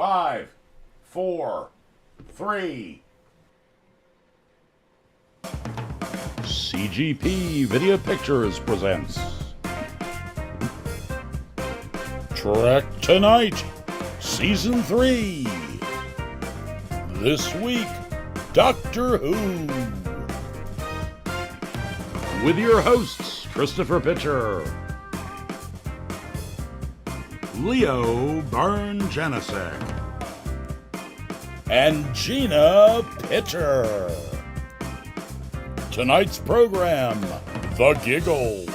5, 4, 3. CGP Video Pictures presents Trek Tonight, Season 3. This week, Doctor Who. With your hosts, Christopher Pitcher, Leo Byrne-Janicek, and Gina Pitcher. Tonight's program, The Giggle.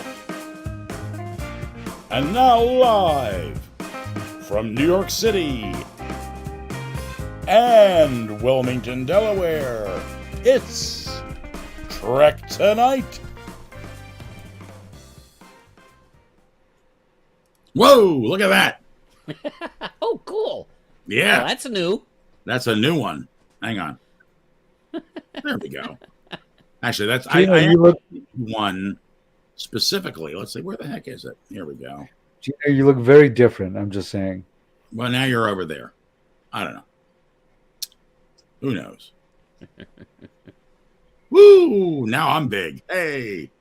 And now live from New York City and Wilmington, Delaware, it's Trek Tonight. Whoa, look at that. Oh, cool. Yeah. Well, that's new. That's a new one. Hang on. There we go. Actually, that's Gina, I you look one specifically. Let's see, where the heck is it? Here we go. Gina, you look very different. I'm just saying. Well, now you're over there. I don't know. Who knows? Woo! Now I'm big. Hey.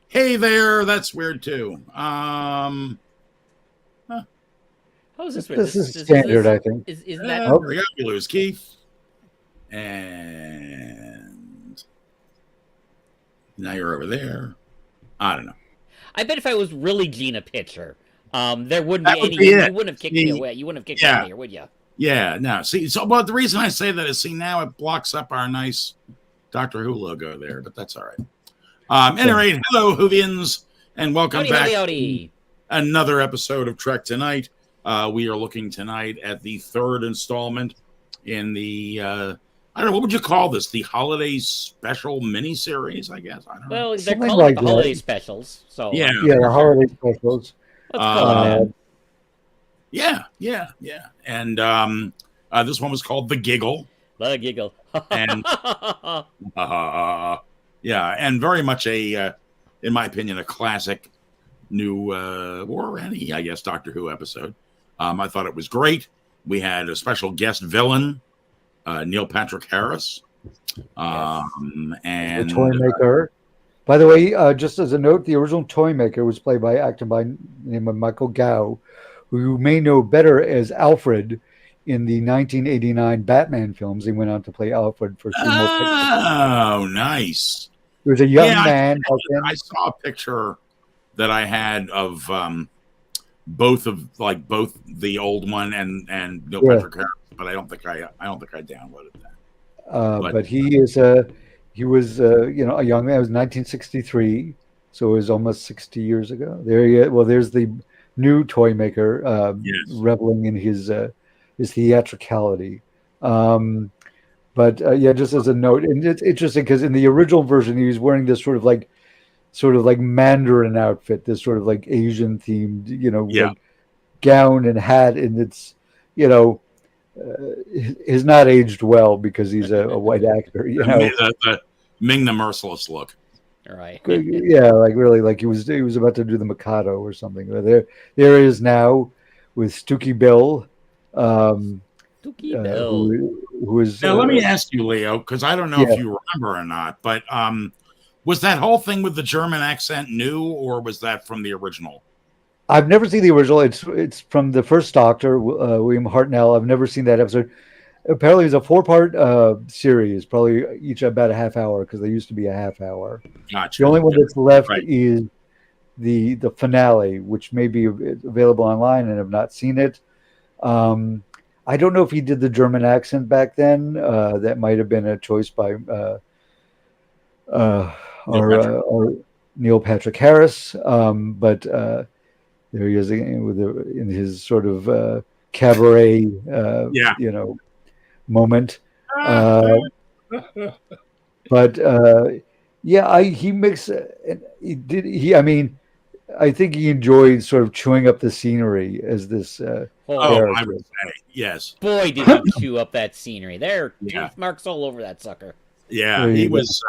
Hey there. That's weird too. How is this? This is standard, I think. Is that? There we go. You lose Keith. And now you're over there. I don't know. I bet if I was really Gina Pitcher, there wouldn't That be would any. be it. You wouldn't have kicked me away. You wouldn't have kicked me out of here, would you? Yeah, no. See, so but the reason I say that is, see, now it blocks up our nice Doctor Who logo there, but that's all right. Any rate, hello, Whovians, and welcome Howdy, back howdy, howdy. to another episode of Trek Tonight. We are looking tonight at the third installment in the, I don't know, what would you call this? The holiday special miniseries, I guess. I don't know. Well, they're Something calling like it the that. holiday specials, so Yeah. Yeah, the holiday specials. let's call it that. Yeah. And this one was called The Giggle. The Giggle. And yeah, and very much a, in my opinion, a classic new or any, I guess, Doctor Who episode. I thought it was great. We had a special guest villain, Neil Patrick Harris, and The toy maker. By the way, just as a note, the original toy maker was played by actor by the name of Michael Gow, who you may know better as Alfred in the 1989 Batman films. He went on to play Alfred for two more pictures. oh, nice. He was a young Yeah, man. back then. I saw a picture that I had of both the old one and Neil Patrick Harris, but I don't think I downloaded that. But he was a young man. It was 1963, so it was almost 60 years ago. There he is. Well, there's the new toy maker reveling in his theatricality. But just as a note, and it's interesting because in the original version he was wearing this sort of like Mandarin outfit, this sort of like Asian themed, like gown and hat, and it's has not aged well because he's a white actor. The Ming the Merciless look. All right. Yeah, like really, like he was about to do the Mikado or something. But there he is now with Stooky Bill. Who is now? Let me ask you, Leo, because I don't know if you remember or not, but was that whole thing with the German accent new, or was that from the original? I've never seen the original. It's from the first Doctor, William Hartnell. I've never seen that episode. Apparently, it's a 4-part series, probably each about a half hour because they used to be a half hour. Gotcha. The only one that's left is the finale, which may be available online, and have not seen it. I don't know if he did the German accent back then. That might have been a choice by or Neil Patrick Harris. But there he is again in his sort of cabaret, moment. He makes. I think he enjoyed sort of chewing up the scenery as this. I would say yes. Boy, did he chew up that scenery! There are teeth marks all over that sucker. Yeah, he was.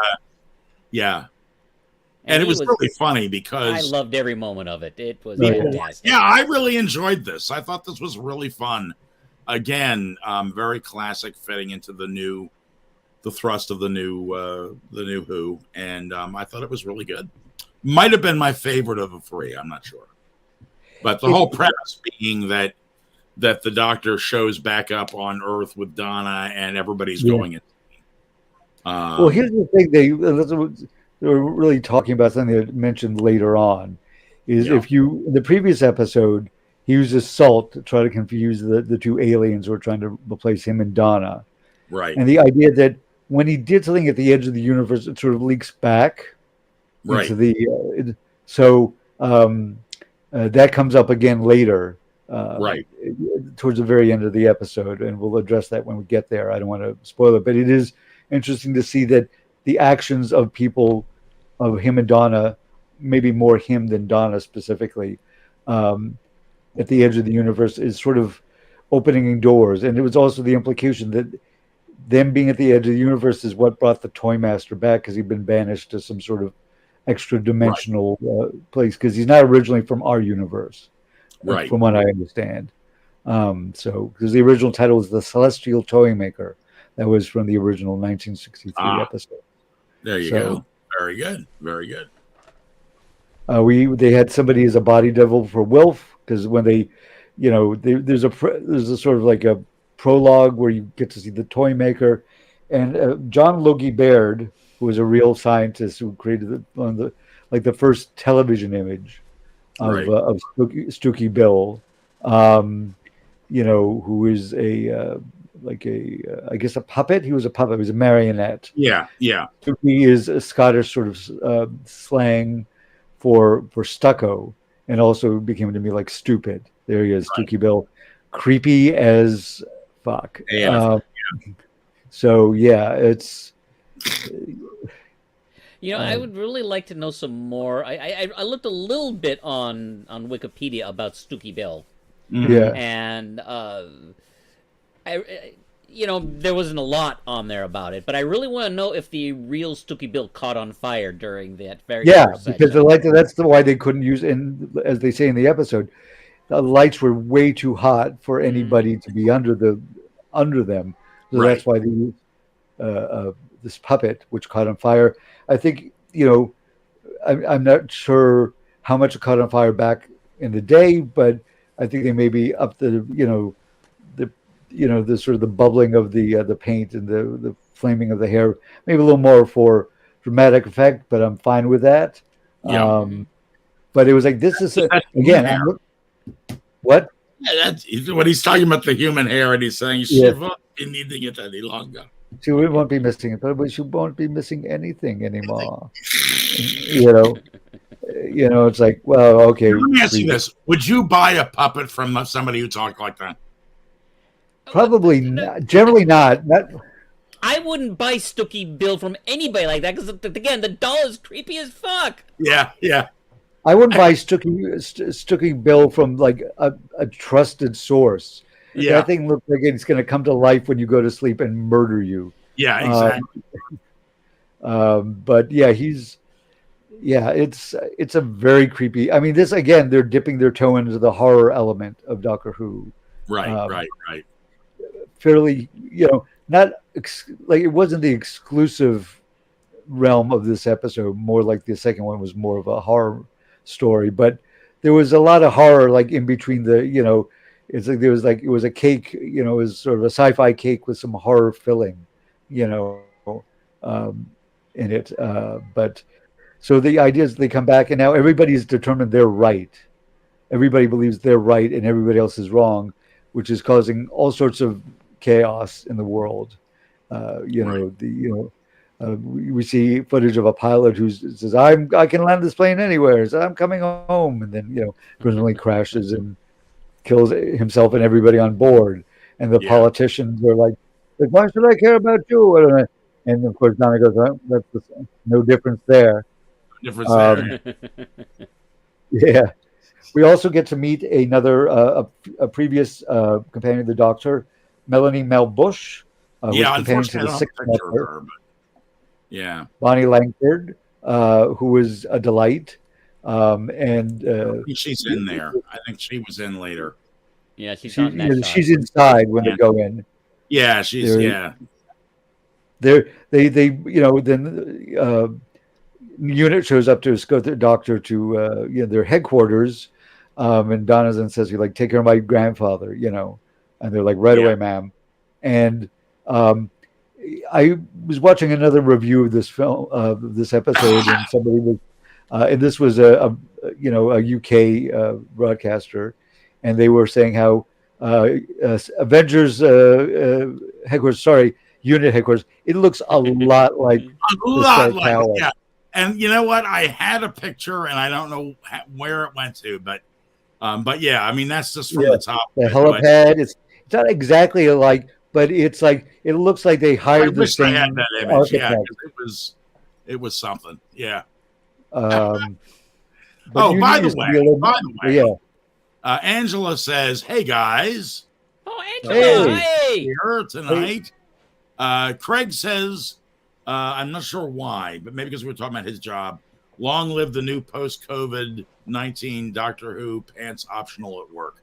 And it he was was. really funny I because loved every moment of it. It was Right. fantastic. yeah, I really enjoyed this. I thought this was really fun. Again, very classic, fitting into the thrust of the new Who, and I thought it was really good. Might have been my favorite of the three. I'm not sure, but the whole premise being that the Doctor shows back up on Earth with Donna, and everybody's Yeah. going. Well, here's the thing: they were really talking about something they mentioned later on. Is Yeah. if you in the previous episode he uses salt to try to confuse the two aliens who are trying to replace him and Donna, Right, and the idea that when he did something at the edge of the universe, it sort of leaks back right, into the so that comes up again later right. towards the very end of the episode, and we'll address that when we get there. I don't want to spoil it, but it is interesting to see that the actions of people, of him and Donna, maybe more him than Donna specifically, um, at the edge of the universe is sort of opening doors. And it was also the implication that them being at the edge of the universe is what brought the Toy Master back, because he'd been banished to some sort of extra dimensional place, because he's not originally from our universe, Right. from what I understand. So, because the original title is The Celestial Toy Maker, that was from the original 1963 episode. There you go. Very good. Very good. They had somebody as a body double for Wilf, because when they, there's a sort of like a prologue where you get to see the toy maker, and John Logie Baird, who was a real scientist who created the first television image of Stooky Bill, who is I guess a puppet. He was a puppet. He was a marionette. Yeah, yeah. Stooky is a Scottish sort of slang for stucco, and also became to me like stupid. There he is, right. Stooky Bill, creepy as fuck. Yeah. So yeah, it's. I would really like to know some more. I looked a little bit on Wikipedia about Stooky Bill. Yeah, and there wasn't a lot on there about it, but I really want to know if the real Stooky Bill caught on fire during that very first because that's why they couldn't use, as they say in the episode, the lights were way too hot for anybody to be under them. So that's why they used this puppet, which caught on fire. I think I'm not sure how much it caught on fire back in the day, but I think they maybe up the sort of the bubbling of the paint and the flaming of the hair, maybe a little more for dramatic effect, but I'm fine with that. Yeah. But it was like, this is again. What? Yeah, that's when he's talking about the human hair, and he's saying she won't be needing it any longer. She won't be missing it, but she won't be missing anything anymore. It's like, well, okay. Let me ask you this: would you buy a puppet from somebody who talked like that? Probably not. Generally not. I wouldn't buy Stooky Bill from anybody like that, because again, the doll is creepy as fuck. Yeah, yeah. I wouldn't buy Stooky Bill from like a trusted source. Yeah, that thing looks like it's going to come to life when you go to sleep and murder you. Yeah, exactly. But yeah, it's a very creepy. I mean, this again, they're dipping their toe into the horror element of Doctor Who. Right. Fairly, not like it wasn't the exclusive realm of this episode. More like the second one was more of a horror story, but there was a lot of horror like in between the. It's like it was a cake, it was sort of a sci-fi cake with some horror filling, in it. But so the idea is they come back, and now everybody's determined they're right. Everybody believes they're right, and everybody else is wrong, which is causing all sorts of chaos in the world. We see footage of a pilot who says, "I can land this plane anywhere. So I'm coming home," and then presumably crashes and kills himself and everybody on board. And the politicians are like, "Why should I care about you?" And of course, Donna goes, "Oh, that's no difference there." Yeah. We also get to meet another a previous companion of the Doctor, Melanie Mel Bush. Unfortunately, I don't think her, but yeah. Bonnie Langford, who was a delight. And I don't think she's in there. I think she was in later. Yeah, she's not in that shot. she's inside when they go in. Yeah, she's Then unit shows up to escort their doctor to their headquarters, and Donovan says, "You like take care of my grandfather," and they're like, "Right away, ma'am." And I was watching another review of this film, this episode, and somebody was, and this was a UK broadcaster, and they were saying how Avengers headquarters, sorry, unit headquarters, it looks a lot like yeah. And you know what? I had a picture, and I don't know where it went to, but yeah, I mean that's just from the top. The helipad. It's not exactly alike, but it's like it looks like they hired the same. I had that image. Yeah, it was something. Yeah. By the way, Angela says, "Hey guys." Oh, Angela, hey. Here tonight. Craig says, I'm not sure why, but maybe because we were talking about his job. Long live the new post-COVID-19 Doctor Who pants optional at work.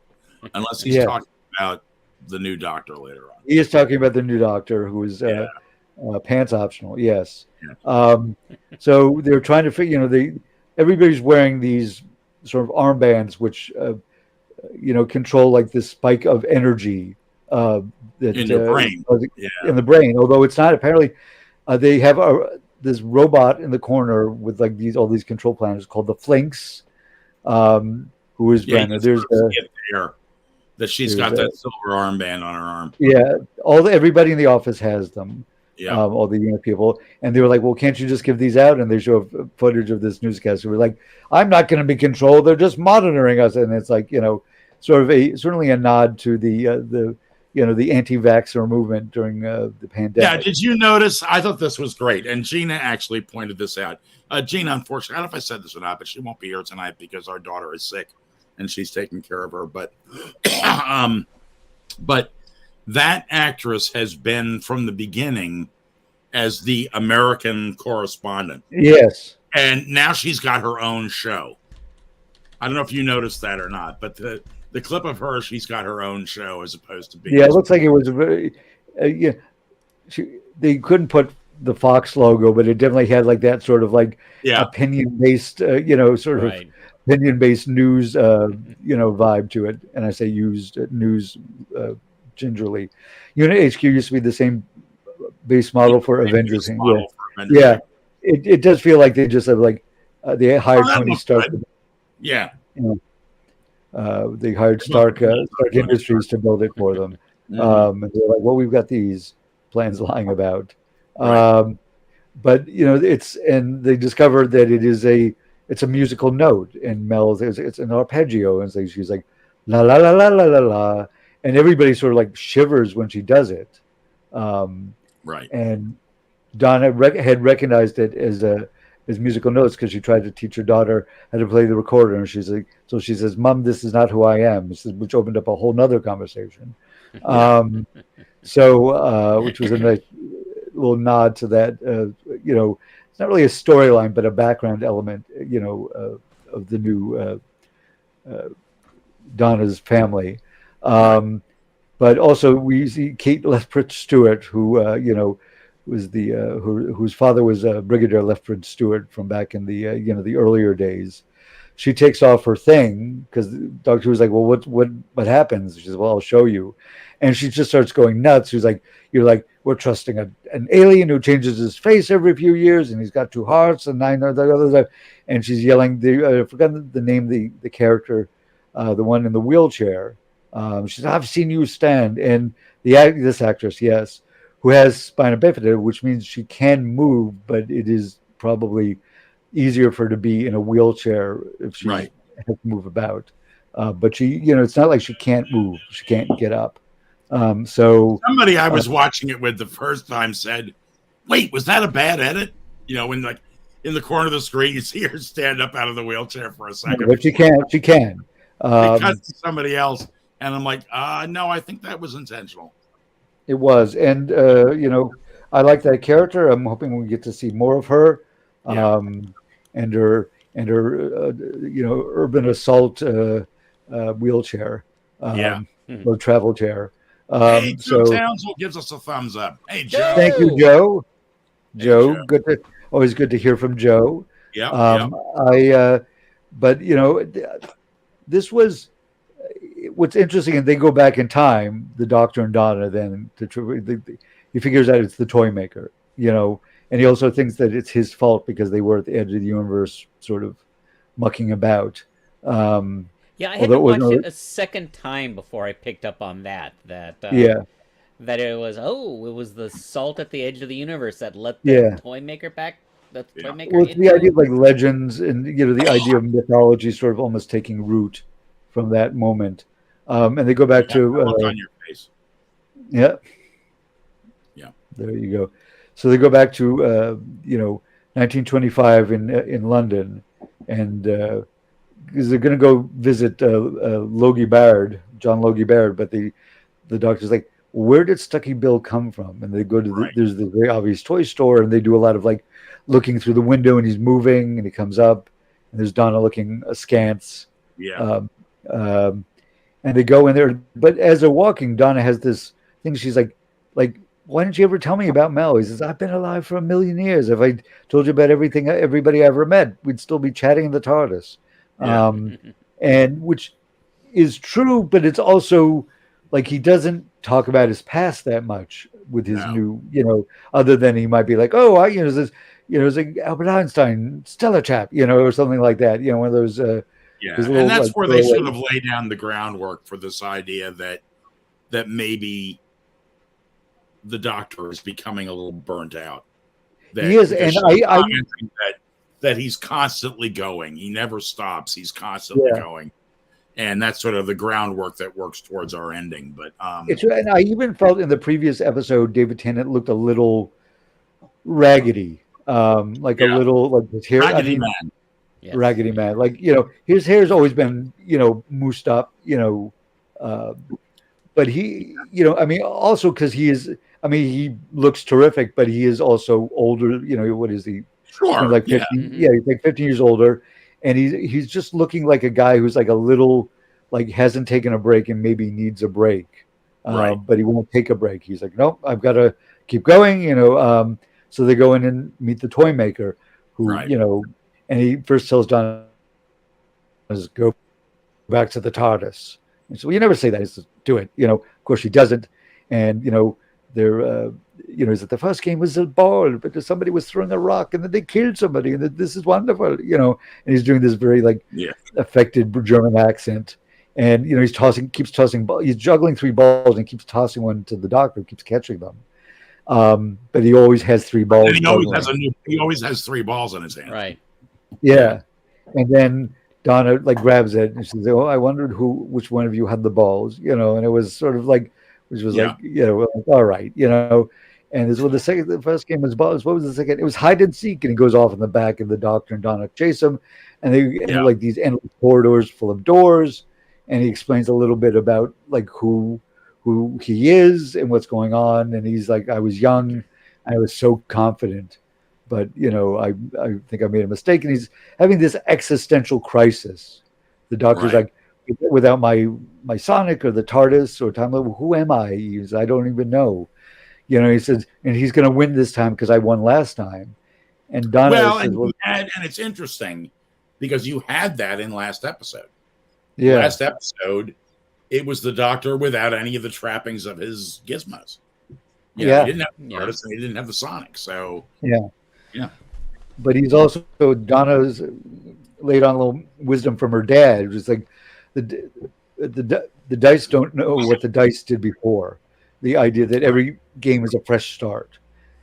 Unless he's talking about the new Doctor later on. He is talking about the new Doctor who is pants optional. Yes. Yeah. So they're trying to figure. Everybody's wearing these sort of armbands, which control like this spike of energy that in the brain. In the brain, although it's not apparently. They have this robot in the corner with like all these control panels called the Flinks, who is brand new. There's that she's got that silver armband on her arm. Yeah, everybody in the office has them. Yeah, all the unit people, and they were like, "Well, can't you just give these out?" And they show footage of this newscaster. We're like, "I'm not going to be controlled. They're just monitoring us." And it's like certainly a nod to the anti-vaxxer movement during the pandemic. Yeah, did you notice? I thought this was great. And Gina actually pointed this out. Gina, unfortunately, I don't know if I said this or not, but she won't be here tonight because our daughter is sick and she's taking care of her. But that actress has been from the beginning as the American correspondent. Yes. And now she's got her own show. I don't know if you noticed that or not, but the clip of her, she's got her own show as opposed to being. Yeah, it looks like it was very. They couldn't put the Fox logo, but it definitely had like that sort of like opinion-based, sort of opinion-based news, vibe to it. And I say used news gingerly. Unit HQ used to be the same base model for Avengers. Yeah, it does feel like they just have like they hired Tony Stark. Yeah. They hired Stark Industries to build it for them. And they're like, well, we've got these plans lying about. Right. But and they discovered that it's a musical note, and Mel it's an arpeggio, and so she's like la la la la la la la, and everybody sort of like shivers when she does it. Right. And Donna had recognized it as musical notes because she tried to teach her daughter how to play the recorder, and she's like, so she says, "Mom, this is not who I am," which opened up a whole nother conversation. Which was a nice little nod to that. It's not really a storyline, but a background element, of the new Donna's family. But also we see Kate Lethbridge Stewart, who was whose father was Brigadier Lethbridge Stewart from back in the the earlier days. She takes off her thing because the doctor was like, "Well, what happens?" She says, "Well, I'll show you," and she just starts going nuts. She's like, "You're like, we're trusting an alien who changes his face every few years, and he's got 2 hearts and 9 others." And she's yelling. I forgot the name the character, the one in the wheelchair. She says, "I've seen you stand," and this actress, yes, who has spina bifida, which means she can move, but it is probably easier for her to be in a wheelchair if she has to move about. But she, it's not like she can't move; she can't get up. So somebody I was watching it with the first time said, "Wait, was that a bad edit?" When like in the corner of the screen, you see her stand up out of the wheelchair for a second. But she can. She can. Because to somebody else, and I'm like, no, I think that was intentional. It was, and I like that character. I'm hoping we get to see more of her. Yeah. And her urban assault wheelchair, Yeah. or travel chair. Hey, Joe So Townsville gives us a thumbs up. Hey, Joe. thank you, Joe! Joe. Hey, Joe. Joe, always good to hear from Joe. Yep. Yep. But this was what's interesting, and they go back in time, the Doctor and Donna. Then he figures out it's the toy maker, and he also thinks that it's his fault because they were at the edge of the universe, sort of mucking about. Yeah, I had Although to it was watch it a second time before I picked up on that. yeah, That it was the salt at the edge of the universe that let the yeah. toy maker back. The Yeah. toy maker Well, it's the into idea it. of like legends and the idea of mythology sort of almost taking root from that moment. And they go You back got that look to on your face. yeah, Yeah. there you go. So they go back to 1925 in London, and because they're going to go visit Logie Baird, John Logie Baird, but the doctor's like, where did Stucky Bill come from? And they go to Right. there's the very obvious toy store, and they do a lot of like looking through the window, and he's moving, and he comes up, and there's Donna looking askance. Yeah. Um, um, and they go in there, but as they're walking, Donna has this thing. She's like, why didn't you ever tell me about Mel? He says, I've been alive for 1,000,000 years. If I told you about everybody I ever met, we'd still be chatting in the TARDIS. Yeah. And which is true, but it's also like he doesn't talk about his past that much with his No. new, other than he might be like, oh, it's like Albert Einstein, stellar chap, or something like that. One of those, Yeah. his And little that's like where they throwaway. sort of lay down the groundwork for this idea that maybe the Doctor is becoming a little burnt out. He is, and that he's constantly going. He never stops. He's constantly going. And that's sort of the groundwork that works towards our ending. But and I even felt in the previous episode, David Tennant looked a little raggedy, like a little like his hair. Raggedy Man. Yes. Raggedy Man, like his hair's always been moosed up, but he, I mean, also because he looks terrific, but he is also older. What is he? Sure. Like 15, he's like 15 years older, and he's just looking like a guy who's like a little like hasn't taken a break and maybe needs a break, Right. but he won't take a break. He's like, nope, I've got to keep going. So they go in and meet the toy maker, who Right. and he first tells Don, go back to the TARDIS. And so, well, you never say that. He says, do it. Of course, he doesn't. And they're is that the first game was a ball, but somebody was throwing a rock, and then they killed somebody, and this is wonderful. And he's doing this very like affected German accent, and keeps tossing balls. He's juggling 3 balls and keeps tossing one to the Doctor, keeps catching them. But he always has 3 balls. And he always has 3 balls in his hand. Right. Yeah. And then Donna like grabs it and she says, oh, I wondered which one of you had the balls, and it was sort of like, which was like, all right, and this was the first game was balls. What was the second? It was hide and seek, and he goes off in the back, and the Doctor and Donna chase him, and they enter like these endless corridors full of doors, and he explains a little bit about like who he is and what's going on, and he's like, I was young, I was so confident, but I think I made a mistake, and he's having this existential crisis. The Doctor's like, without my Sonic or the TARDIS or time, who am I? I don't even know. He says, and he's going to win this time because I won last time. And Donna says, and it's interesting because you had that in last episode. Yeah. Last episode, it was the Doctor without any of the trappings of his gizmos. He didn't have the TARDIS and he didn't have the Sonic. So yeah. But he's also, Donna's laid on a little wisdom from her dad, which is like the dice don't know what the dice did before. The idea that every game is a fresh start,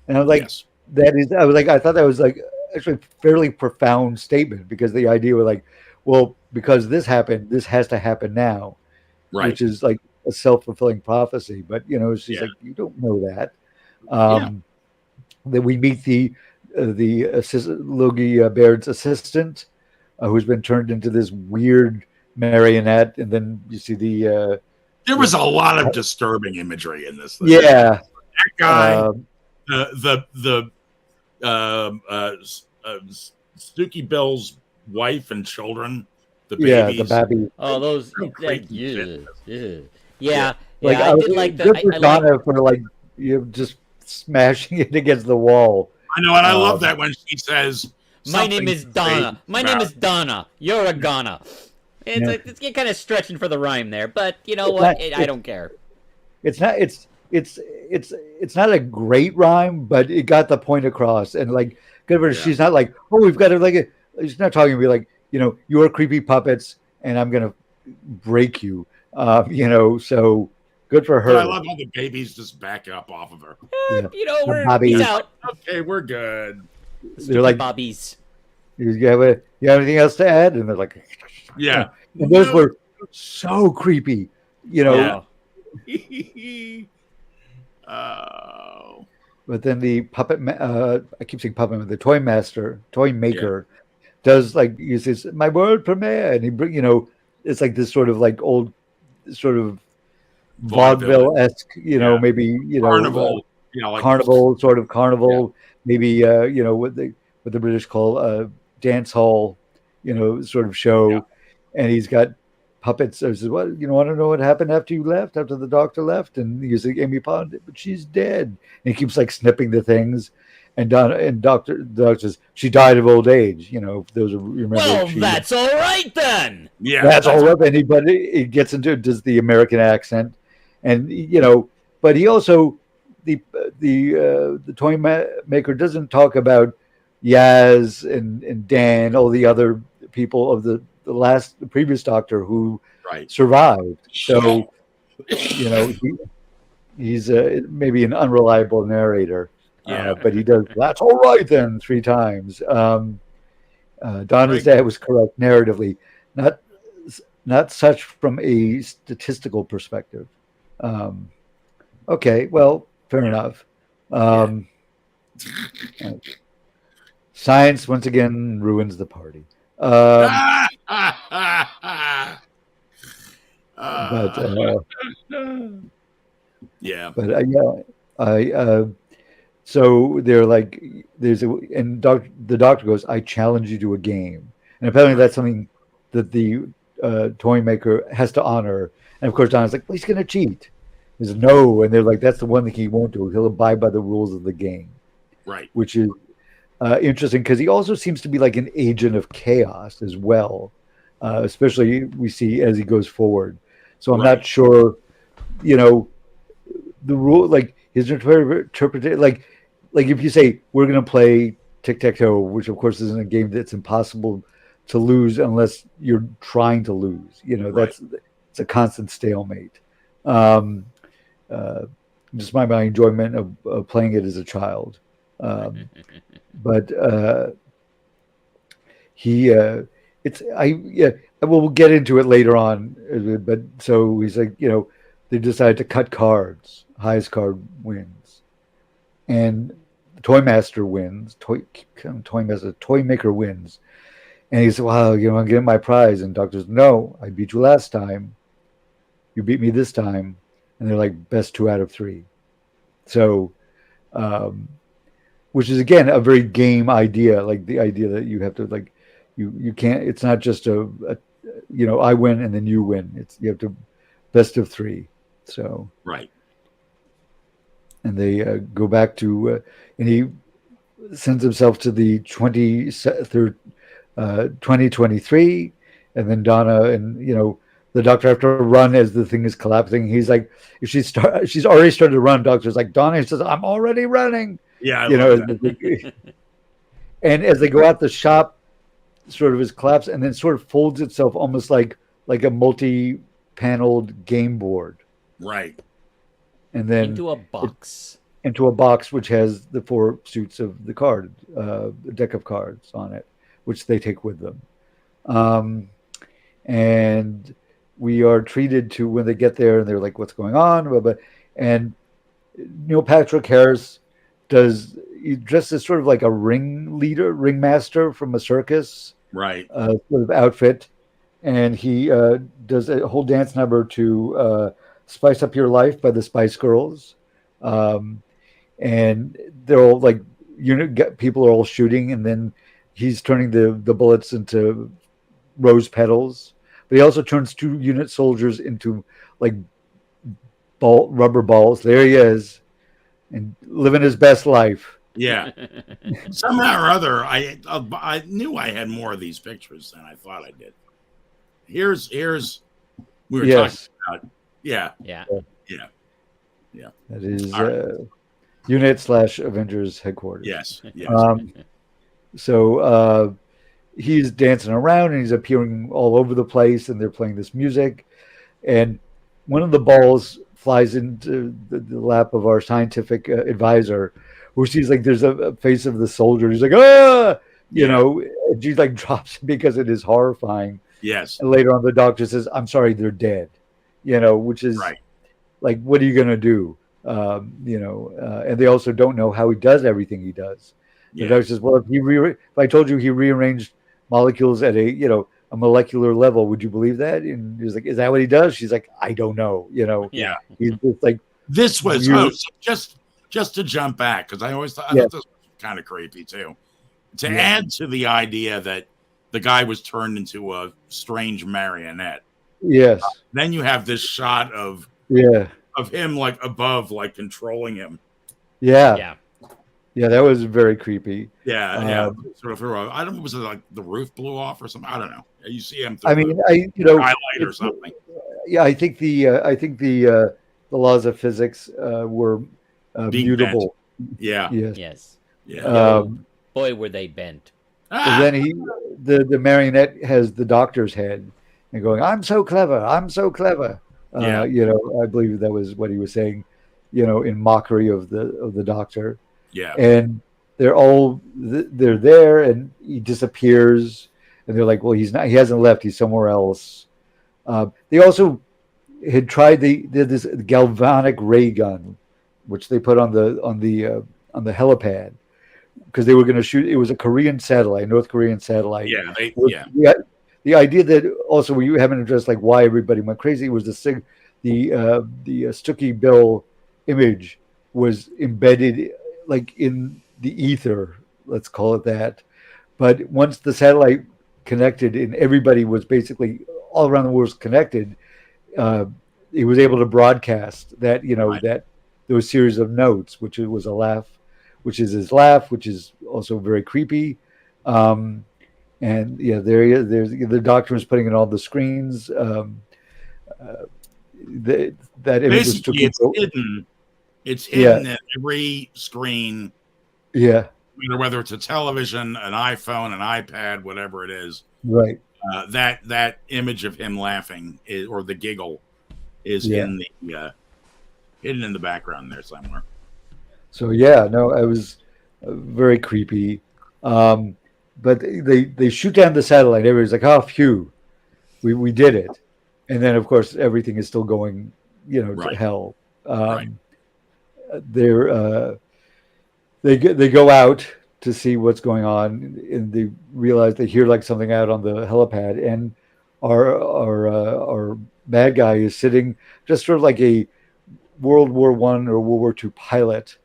and I was like, I thought that was like actually a fairly profound statement, because the idea was like, well, because this happened, this has to happen now, which is like a self-fulfilling prophecy. But she's like, you don't know that. That we meet the Logie Baird's assistant, who's been turned into this weird marionette, and then you see there was a lot of disturbing imagery in this thing. Yeah, that guy, Stooky Bill's wife and children, the Yeah, the babies. baby. Oh, those. So creepy Yeah, shit. yeah. Like I did like good the. for I like. Donna for like you just smashing it against the wall. I know, and I love Um, that when she says, My name something is Donna. My name is Donna. You're a Ghana. It's Yeah. like it's kind of stretching for the rhyme there, but you know It's what? not- I don't care. It's not. It's not a great rhyme, but it got the point across. And like, good for her. Yeah. She's not like, oh, we've got to like. She's not talking to me like, you're creepy puppets, and I'm gonna break you. So good for But I her. love how the babies just back up off of her. Yeah, You know, Bobby. he's out. Okay, we're good. They're like, Bobbies. you have anything else to add? And they're like, Yeah. And those were so creepy. Oh. Oh. But then the I keep saying puppet, the toy maker, does like uses my world premiere, and he it's like this sort of like old, sort of vaudeville-esque, Yeah. maybe Carnival, like carnival, sort of carnival, maybe what the British call dance hall, sort of show, Yeah. and he's got puppets. I says, "What want to know what happened after you left? After the doctor left?" And he's like, "Amy Pond, but she's dead." And he keeps like snipping the things, and the doctor says she died of old age. Those are remember. Well, that's all right then. Yeah, that's all right. And he gets into does the American accent, and but he also the toy maker doesn't talk about Yaz and Dan, all the other people of the previous doctor who survived. So he's maybe an unreliable narrator. But he does that's all right then 3 times. Donna's dad was correct narratively, not such from a statistical perspective. Okay, well, fair enough. Science once again ruins the party. But yeah. But so they're like, the doctor goes, "I challenge you to a game," and apparently that's something that the toy maker has to honor. And of course, Donna's like, "Well, he's going to cheat." He says, "No," and they're like, "That's the one thing he won't do. He'll abide by the rules of the game." Right. Which is interesting because he also seems to be like an agent of chaos as well, especially we see as he goes forward. So I'm not sure, the rule, like his interpretation, like if you say we're going to play tic-tac-toe, which of course isn't a game that's impossible to lose unless you're trying to lose. It's a constant stalemate. Just my enjoyment of playing it as a child. But we'll get into it later on. But so he's like, they decided to cut cards. Highest card wins, and the toy master wins. Toy maker wins, and he said, "Wow, I'm getting my prize." And doctor's, "No, I beat you last time. You beat me this time." And they're like, best 2 out of 3. So, which is again a very game idea, like the idea that you have to like, you can't. It's not just I win and then you win. You have to best of 3. So and they go back to, and he sends himself to the 2023, and then Donna and the doctor have to run as the thing is collapsing. He's like, if she's already started to run, doctor's like, Donna says, "I'm already running." Yeah, and as they go out, the shop sort of is collapsed and then sort of folds itself almost like a multi-paneled game board. Right. And then into a box. Which has the 4 suits of the card, the deck of cards on it, which they take with them. And we are treated to when they get there and they're like, "What's going on?" And Neil Patrick Harris he dresses sort of like a ringmaster from a circus, right? Sort of outfit, and he does a whole dance number to "Spice Up Your Life" by the Spice Girls, and they're all like, people are all shooting, and then he's turning the bullets into rose petals, but he also turns 2 unit soldiers into like rubber balls. There he is, and living his best life. Yeah. Somehow or other, I knew I had more of these pictures than I thought I did. Here's we were talking about. Yeah. Yeah. That is Right. unit / Avengers headquarters. Yes. So he's dancing around and he's appearing all over the place, and they're playing this music, and one of the balls flies into the lap of our scientific advisor, who sees like there's a face of the soldier. He's like, ah, and she like drops because it is horrifying. Yes. And later on, the doctor says, "I'm sorry, they're dead," which is right. Like, what are you going to do? And they also don't know how he does everything he does. The doctor says, "Well, if I told you he rearranged molecules at a molecular level, would you believe that?" And he's like, "Is that what he does?" She's like, "I don't know." Yeah. He's just like, this was just to jump back, because I thought this was kind of creepy too. To add to the idea that the guy was turned into a strange marionette. Yes. Then you have this shot of him like above, like controlling him. Yeah, that was very creepy. Yeah. Sort of. I don't know. Was it like the roof blew off or something? I don't know. You see him. I mean, skylight or something. Yeah, I think the laws of physics were mutable. Bent. Yeah. Yes. Yeah. Boy, were they bent. Then the marionette has the doctor's head and going, "I'm so clever. I'm so clever." I believe that was what he was saying, in mockery of the doctor. Yeah. And they're there, and he disappears, and they're like, "Well, he hasn't left. He's somewhere else." They also had tried this galvanic ray gun, which they put on the helipad, because they were going to shoot. It was a Korean satellite, North Korean satellite. Yeah. The idea that also we haven't addressed, like, why everybody went crazy, was the Stooky Bill image was embedded like in the ether, let's call it that. But once the satellite connected and everybody was basically all around the world connected, he was able to broadcast that that those series of notes, which was a laugh, which is his laugh, which is also very creepy. And there's the doctor was putting in all the screens. That image basically it's hidden. It's hidden at every screen. Yeah. Whether it's a television, an iPhone, an iPad, whatever it is. Right. That image of him laughing or the giggle is hidden in the background there somewhere. So it was very creepy. But they shoot down the satellite. Everybody's like, "Oh, phew, we did it." And then, of course, everything is still going, to hell. They go out to see what's going on, and they realize they hear like something out on the helipad, and our bad guy is sitting just sort of like a World War I or World War II pilot,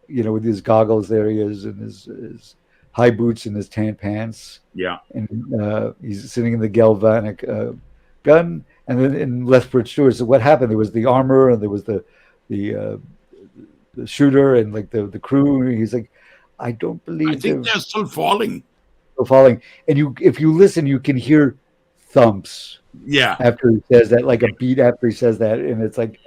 with his goggles. There he is, and his high boots and his tan pants. Yeah. And he's sitting in the galvanic gun. And then in Lethbridge Stewart, so what happened? There was the armor, and there was the shooter, and like the crew. And he's like, "I don't believe." I think they're still falling. And if you listen, you can hear thumps. Yeah. After he says that, like a beat after he says that, and it's like,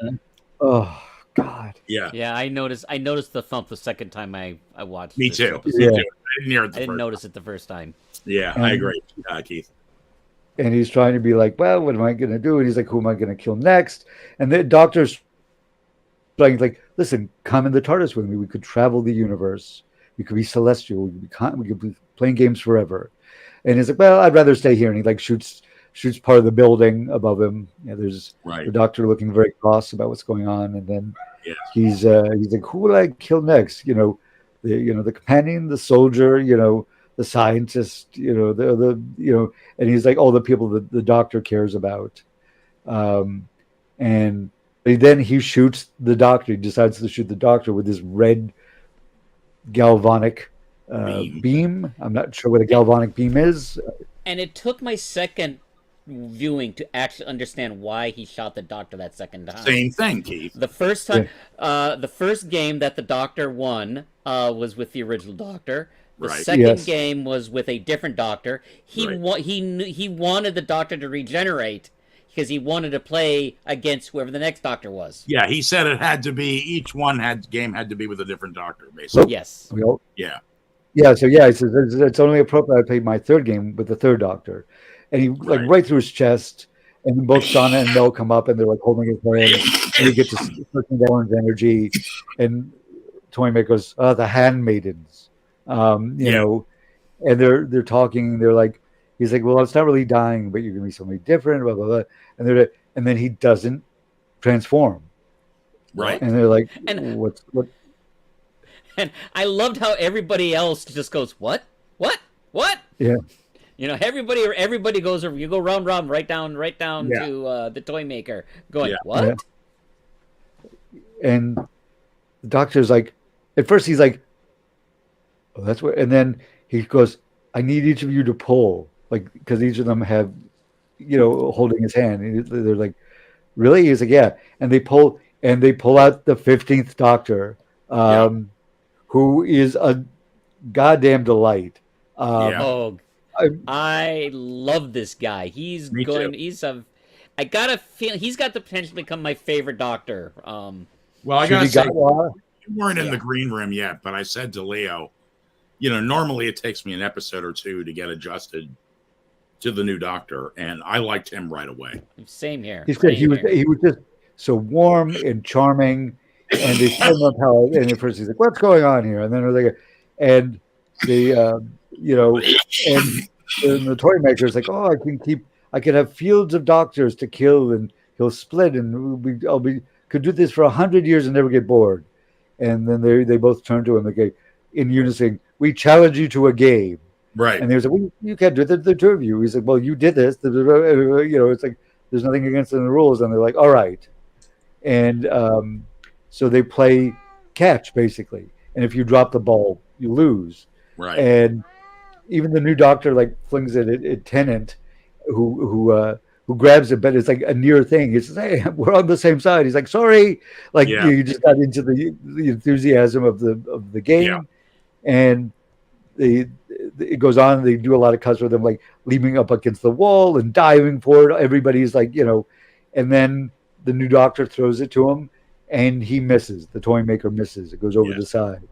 oh God. Yeah. Yeah, I noticed the thump the second time I watched. Me too. Yeah. I didn't notice it the first time. Yeah, I agree, Keith. And he's trying to be like, "Well, what am I going to do?" And he's like, "Who am I going to kill next?" And the doctor's like, "Listen, come in the TARDIS with me. We could travel the universe. We could be celestial. We could be playing games forever." And he's like, "Well, I'd rather stay here." And he like shoots part of the building above him. There's the doctor looking very cross about what's going on, and then he's like, "Who will I kill next?" The companion, the soldier, the scientist, and he's like all the people that the doctor cares about. And then he shoots the doctor. He decides to shoot the doctor with this red galvanic Beam. beam. I'm not sure what a galvanic beam is. And it took my second viewing to actually understand why he shot the doctor that second time. Same thing, Keith. The first time, the first game that the Doctor won was with the original Doctor. The second game was with a different Doctor. He wanted the Doctor to regenerate because he wanted to play against whoever the next Doctor was. Yeah, he said it had to be game had to be with a different Doctor, basically. Yes. Yeah. Yeah, so he says it's only appropriate I play my third game with the third Doctor. And he right through his chest, and both Shauna and Mel come up and they're like holding his hand, and you get to searching that orange energy. And Toymaker goes, the handmaidens. You know, and they're talking, they're like, he's like, well, it's not really dying, but you're gonna be somebody different, blah blah blah. And then he doesn't transform. Right. And they're like, what? And I loved how everybody else just goes, what? Yeah. You know, everybody goes. You go round, right down to the Toymaker, going what? Yeah. And the Doctor's like, at first he's like, oh, that's what. And then he goes, I need each of you to pull, like, because each of them have, holding his hand. And they're like, really? He's like, yeah. And they pull out the 15th Doctor, who is a goddamn delight. I love this guy. I got a feeling he's got the potential to become my favorite Doctor. Well, I gotta say, you weren't in the green room yet, but I said to Leo, normally it takes me an episode or two to get adjusted to the new Doctor, and I liked him right away. Same here. He's good. He was just so warm and charming, and they tell him how. And at first he's like, "What's going on here?" And then they're like, and the and the Toymaker is like, "Oh, I can have fields of doctors to kill, and he'll split, and could do this for 100 years and never get bored." And then they both turn to him, like, in unison, "We challenge you to a game." Right. And they was like, "Well, you can't do it. The two of you." He's like, "Well, you did this." It's like there's nothing against the rules, and they're like, "All right." And so they play catch basically, and if you drop the ball, you lose. Right. And even the new Doctor flings it at Tennant, who grabs it, but it's like a near thing. He says, "Hey, we're on the same side." He's like, "Sorry," you just got into the enthusiasm of the game, and it goes on. They do a lot of cuts with them, like leaping up against the wall and diving for it. Everybody's like, and then the new Doctor throws it to him, and he misses. The Toymaker misses. It goes over the side.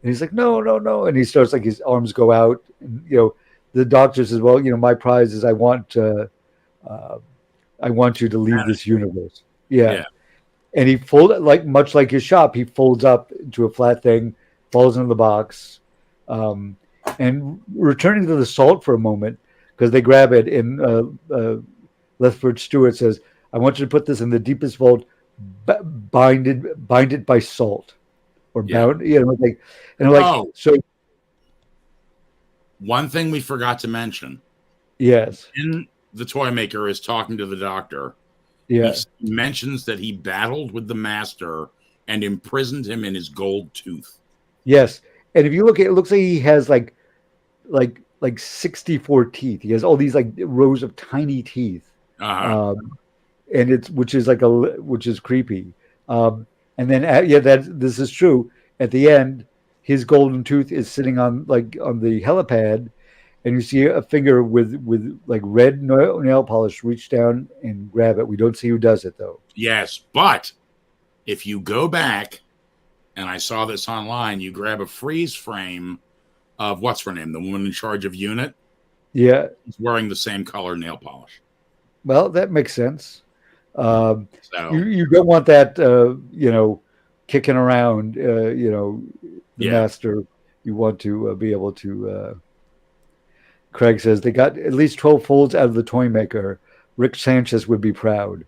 And he's like, no. And he starts his arms go out. And, the Doctor says, well, my prize is I want you to leave this universe. Yeah. And he much like his shop, he folds up into a flat thing, falls into the box. And returning to the salt for a moment, because they grab it, and Lethbridge Stewart says, I want you to put this in the deepest vault, bind it by salt. Or bound, so. One thing we forgot to mention. Yes. In the Toymaker is talking to the Doctor. Yes. He mentions that he battled with the Master and imprisoned him in his gold tooth. Yes. And if you look at it, looks like he has like 64 teeth. He has all these rows of tiny teeth. Uh-huh. And which is creepy. And then, this is true. At the end, his golden tooth is sitting on the helipad, and you see a finger with red nail polish reach down and grab it. We don't see who does it though. Yes, but if you go back, and I saw this online, you grab a freeze frame of what's her name, the woman in charge of Unit. Yeah, she's wearing the same color nail polish. Well, that makes sense. You don't want that, kicking around, the Master. You want to be able to. Craig says they got at least 12 folds out of the Toymaker. Rick Sanchez would be proud.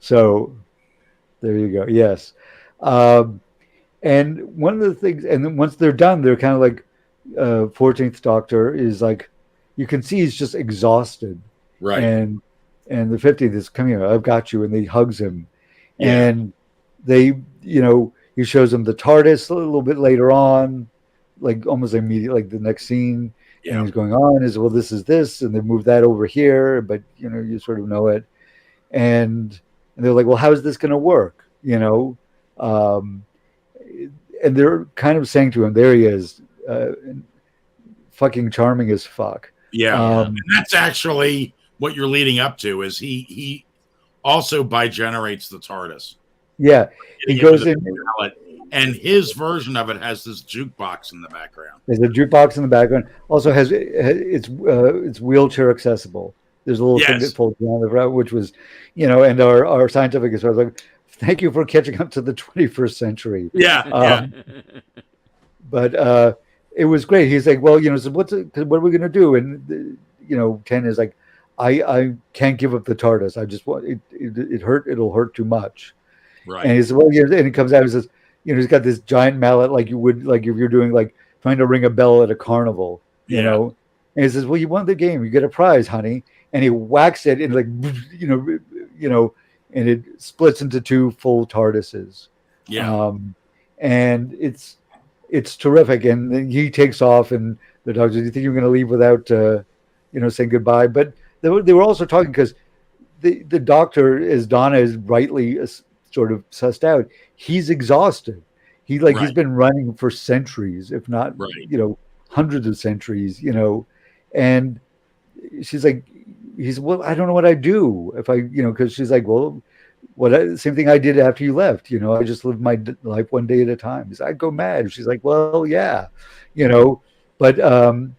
So there you go. Yes. And one of the things, and then once they're done, they're kind of like 14th Doctor is you can see he's just exhausted. Right. And the 50th is, come here, I've got you. And he hugs him. Yeah. And they, he shows him the TARDIS a little bit later on, like almost immediately, like the next scene, and he's going on is, well, this is this, and they move that over here, but you sort of know it, and they're like, well, how is this going to work? Um, and they're kind of saying to him, there he is, fucking charming as fuck. Yeah, and that's actually what you're leading up to. Is he also bigenerates the TARDIS? Yeah, he goes in, and his version of it has this jukebox in the background. There's a jukebox in the background. Also has it's wheelchair accessible. There's a little thing that folds down the front, which was, and our scientific is like, thank you for catching up to the 21st century. Yeah. But it was great. He's like, well, so what are we gonna do? And Ken is like, I can't give up the TARDIS. I just want it'll hurt too much. Right. And he says, well, and he comes out and says, he's got this giant mallet, like you would, like if you're doing like trying to ring a bell at a carnival, And he says, well, you won the game, you get a prize, honey. And he whacks it and like, and it splits into 2 full TARDISes. Yeah. And it's terrific. And then he takes off, and the doctor, do you think you're going to leave without, saying goodbye? But they were also talking because the doctor, as Donna is rightly sort of sussed out, he's exhausted. He's been running for centuries, if not, hundreds of centuries, and she's like, well, I don't know what I do if I, because she's like, well, same thing I did after you left, I just lived my life one day at a time. He's like, I'd go mad. She's like, well, yeah, but, our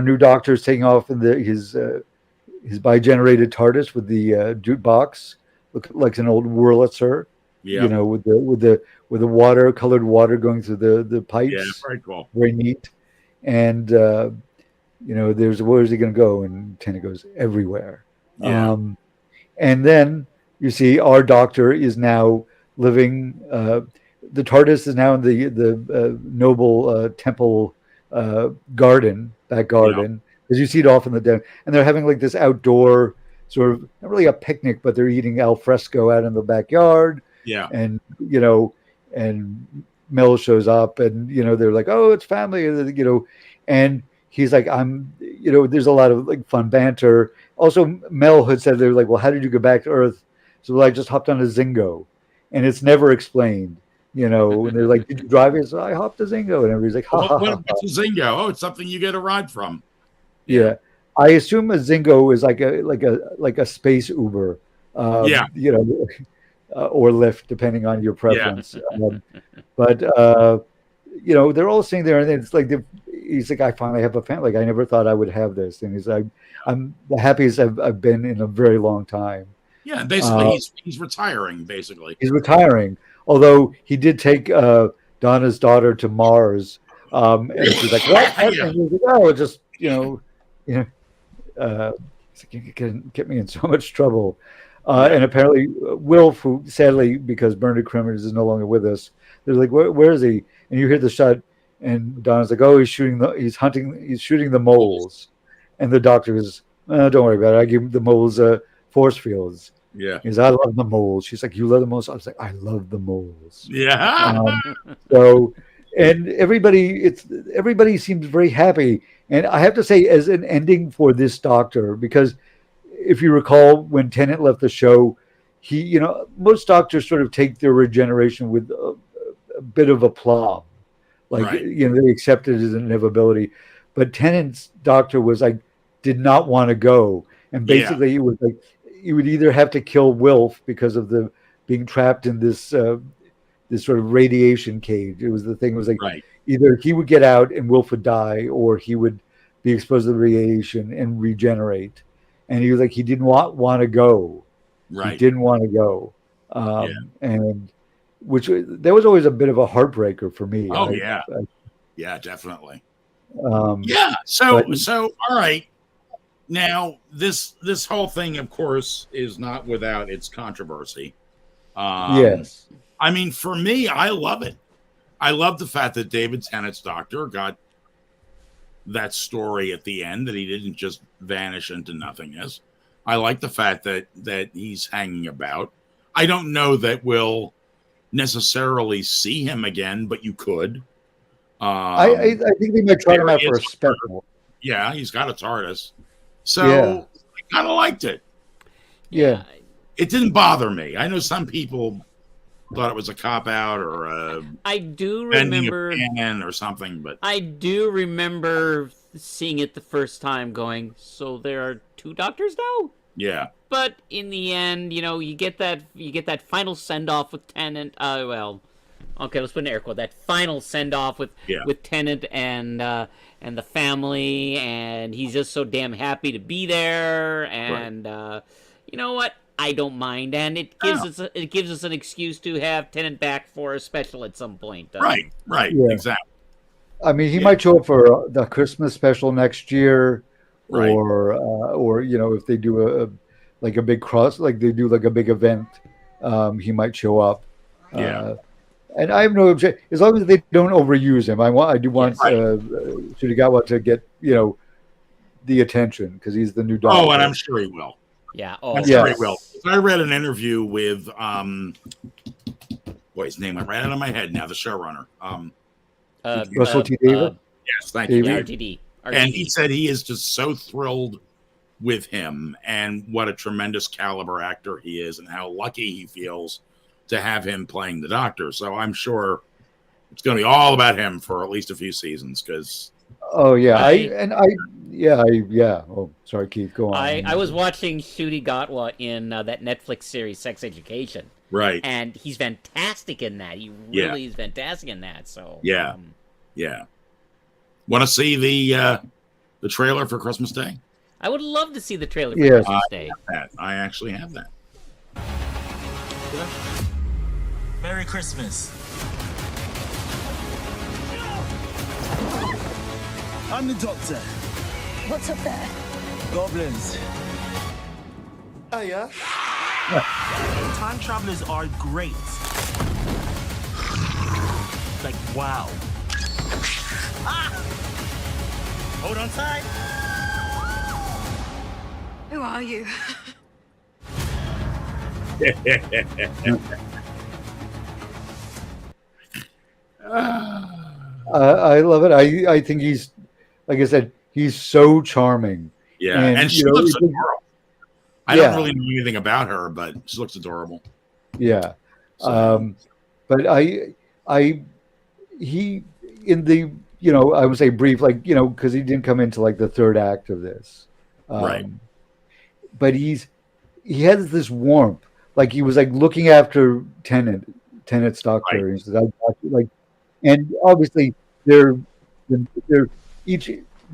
new doctor is taking off in his bigenerated TARDIS with the jukebox. Look like an old Wurlitzer, with the colored water going through the pipes. Yeah, very cool. Very neat. And there's, where is he going to go? And Tennant goes, everywhere. Yeah. And then you see our doctor is now living. The TARDIS is now in the noble temple garden, back garden, because you see it off in the den, and they're having like this outdoor sort of, not really a picnic, but they're eating al fresco out in the backyard. Yeah. And and Mel shows up, and they're like, oh, it's family, and he's like, there's a lot of like fun banter. Also, Mel had said, they're like, well, how did you go back to Earth? So I just hopped on a Zingo, and it's never explained. And they're like, did you drive it? So I hopped a Zingo, and everybody's like, what's a Zingo? Oh, it's something you get a ride from. Yeah. I assume a Zingo is like a space Uber, or Lyft, depending on your preference. But they're all sitting there, and it's like he's like, I finally have a family. Like, I never thought I would have this, and he's like, I'm the happiest I've been in a very long time. Yeah, basically, he's retiring. Basically, he's retiring. Although he did take Donna's daughter to Mars, and she's like, what? And he's like, oh, just it can get me in so much trouble. And apparently Wilf, who sadly, because Bernard Crimmins is no longer with us, they're like, where is he? And you hear the shot, and Donna's like, oh, he's shooting the moles. And the doctor goes, don't worry about it. I give the moles force fields. Yeah. He's, I love the moles. She's like, you love the moles? I was like, I love the moles. Yeah. So, and everybody seems very happy. And I have to say, as an ending for this doctor, because if you recall, when Tennant left the show, he, most doctors sort of take their regeneration with a bit of aplomb. Like, they accept it as an inevitability. But Tennant's doctor was like, did not want to go. And basically it was like, you would either have to kill Wilf because of the being trapped in this this sort of radiation cage. It was the thing, it was like, either he would get out and Wilf would die, or he would be exposed to the radiation and regenerate. And he was like, he didn't want to go. Right. He didn't want to go. And which, that was always a bit of a heartbreaker for me. Oh, yeah, definitely. So all right. Now, this whole thing, of course, is not without its controversy. Yes. I mean, for me, I love it. I love the fact that David Tennant's doctor got that story at the end, that he didn't just vanish into nothingness. I like the fact that he's hanging about. I don't know that we'll necessarily see him again, but you could. I think they might try him out for a special. Yeah, he's got a TARDIS. So I kind of liked it. Yeah. It didn't bother me. I know some people thought it was a cop out or I do remember or something, but I do remember seeing it the first time going, so there are 2 doctors now? Yeah. But in the end, you get that final send off with Tennant. Okay, let's put an air quote. That final send off with Tennant and the family, and he's just so damn happy to be there. And you know what? I don't mind, and it gives us an excuse to have Tennant back for a special at some point. Right, exactly. I mean, he might show up for the Christmas special next year, or if they do a big they do a big event, he might show up. And I have no objection as long as they don't overuse him. I do want Shudigawa to get the attention because he's the new doctor. Oh, and I'm sure he will. Yeah. I'm sure he will. I read an interview with his name went right out of my head now. The showrunner, Russell T. David. Yes, thank you. RTD. And he said he is just so thrilled with him and what a tremendous caliber actor he is, and how lucky he feels to have him playing the Doctor. So I'm sure it's going to be all about him for at least a few seasons. Because oh sorry, Keith, go on. I was watching Ncuti Gatwa in that Netflix series Sex Education, right? And he's fantastic in that. He really is fantastic in that. So Want to see the trailer for Christmas Day? I would love to see the trailer for Christmas Day. I actually have that. Merry Christmas. I'm the Doctor. What's up there? Goblins. Oh, yeah? Time travelers are great. Like, wow. Ah! Hold on tight. Who are you? I love it. I think he's, like I said, he's so charming. Yeah, and she looks adorable. I don't really know anything about her, but she looks adorable. Yeah, so. But he in the I would say brief, because he didn't come into the third act of this, right? But he has this warmth, he was looking after Tennant's doctor. Right. He says, and obviously they're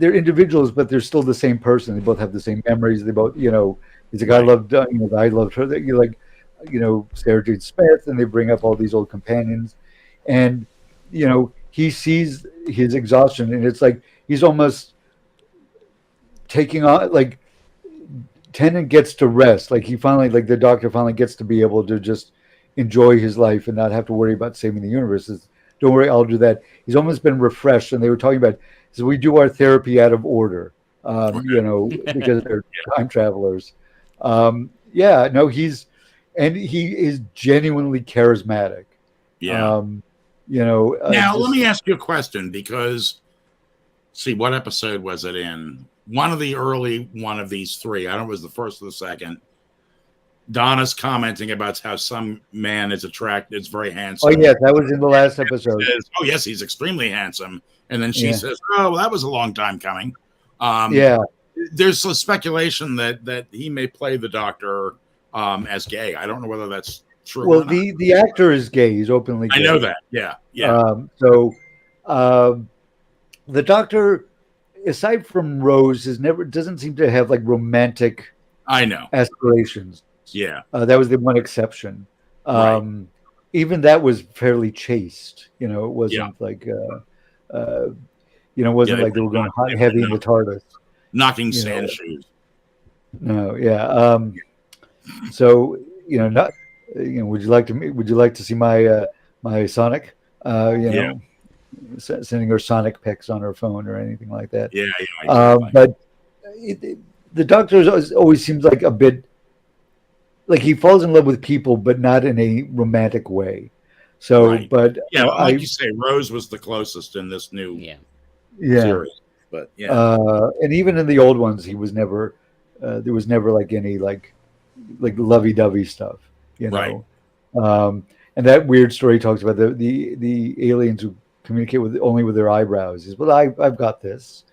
individuals, but they're still the same person. They both have the same memories. They both, he's like, I loved, I loved her. Sarah Jane Smith, and they bring up all these old companions, and he sees his exhaustion, and it's he's almost taking on Tennant gets to rest. He finally, the doctor finally gets to be able to just enjoy his life and not have to worry about saving the universe. Don't worry, I'll do that. He's almost been refreshed, and they were talking about, so we do our therapy out of order, because they're time travelers. He is genuinely charismatic. Yeah. Now let me ask you a question, because what episode was it in? One of the early one of these three. I don't know if it was the first or the second. Donna's commenting about how some man is attracted, is very handsome. Oh, yes, that was in the last episode. Says, oh, yes, he's extremely handsome. And then she says, oh, that was a long time coming. There's a speculation that he may play the Doctor as gay. I don't know whether that's true. Well, the actor is gay. He's openly gay. I know that. Yeah. The Doctor, aside from Rose, doesn't seem to have romantic aspirations. Yeah. That was the one exception. Even that was fairly chaste. It wasn't wasn't they were going hot and heavy in the TARDIS. Knocking sand shoes. No, yeah. So, not would you like to see my Sonic? Sending her Sonic pics on her phone or anything like that. Yeah. But the Doctor always seems a bit he falls in love with people, but not in a romantic way. So, but yeah, like you say, Rose was the closest in this new series. But and even in the old ones, he was never. There was never like any like lovey-dovey stuff, you know. And that weird story talks about the aliens who communicate with only with their eyebrows. Is, well, I've got this.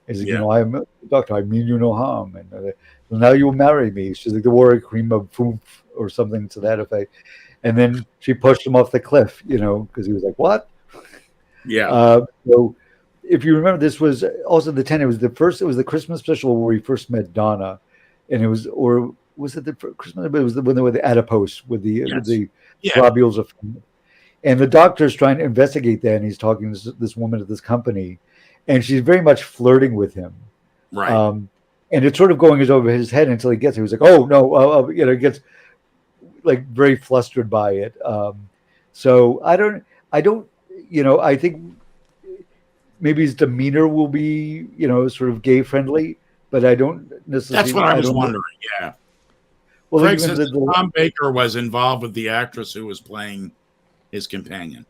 Is, you know, I'm a doctor. I mean you no harm, and well, now you will marry me. She's like the warrior cream of foof or something to that effect. And then she pushed him off the cliff, you know, because he was like, "What?" So if you remember, this was also the 10. It was the Christmas special where we first met Donna, and it was, or was it the Christmas? It was when they were the adipose with the globules of, and the doctor's trying to investigate that, and he's talking to this woman at this company, and she's very much flirting with him, and it's sort of going over his head until he gets it. He's like, "Oh no," you know, he gets like very flustered by it. So I don't, you know, I think maybe his demeanor will be, you know, sort of gay friendly, but I don't necessarily. That's what I was wondering. Yeah. Well, Craig says Tom Baker was involved with the actress who was playing his companion.